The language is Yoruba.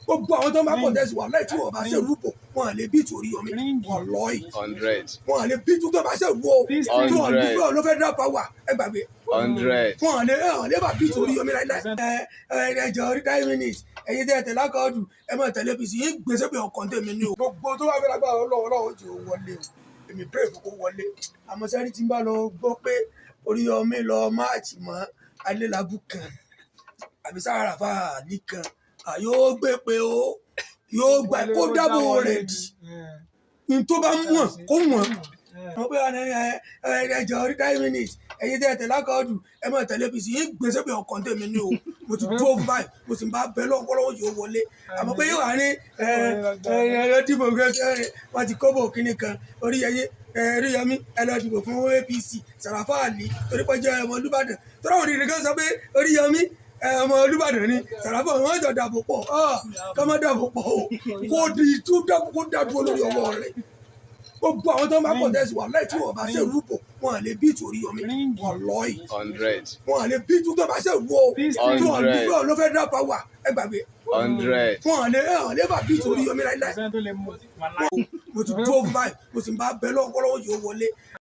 gbogbo àwọn tó máa contest wà láì tí wọ́n bá ṣe rúbọ̀ wọn à lè bí torí Oríyọmí wọn lọ́ọ̀yì 100. wọn à lè bí tó bá ṣe rú o tí wọn bí wọn ló fẹ́ dá power ẹ gbàgbé 100. wọn à lè bá bí torí Oríyọmí láíláí ẹjọ rí 9 minutes ẹ̀yin tẹ́ tẹ̀lé akọ́ọ̀dù ẹ máa tẹ̀lé APC yín gbèsè pé ọkàn tèmi ni o gbogbo tó wà fẹ́ lágbára ọlọ́wọ́ jù ó wọlé o èmi pray fún kó wọlé àmọ́ sẹ́ni tí ń bá lọ gbọ́ pé Oríyọmí lọ máàcì mọ́ Adélabú kan àbí Sàràfà nìkan yóò gbé pé ó yóò gbà kó dábò rẹ̀ dì ní tó bá wọ̀n kó wọ̀n wọ́n pé ẹjọ́ rí 9 minutes ẹ̀yin tẹ́ tẹ̀lé akọ́ọ̀dù ẹ máa tẹ̀lé APC yín gbèsè pé ọkàn tèmi ni o mo ti dúró fún báyìí mo sì ń bá bẹ lọ́wọ́ yóò wọlé àmọ́ pé yóò wá ní dìbò wọ́n ti kóbò kínní kan Oríyọmí ẹ lọ dìbò fún APC Sàràfà Àlì torí pé jẹ́ ọmọ Olúbàdàn tó ráwọn òdìrí kan sọ pé Oríyọmí ọmọ Olúbàdàn ni Sàràfà wọn jọ dàbò pọ̀ kọ́ mọ́ dàbò pọ̀ o kó di tó dàbò kó dàbò lórí ọwọ́ rẹ̀ gbogbo àwọn tó máa contest wà láì tí wọ́n bá ṣe rúbọ̀ wọn à lè bí torí Oríyọmí wọn lọ́ọ̀yì 100. wọn à lè bí tó bá ṣe rú o tí wọn bí wọn ló fẹ́ dá power ẹ gbàgbé 100. wọn à lè bá bí torí Oríyọmí láíláí mo ti dúró fún báyìí mo sì ń bá bẹ lọ́wọ́ yóò wọlé.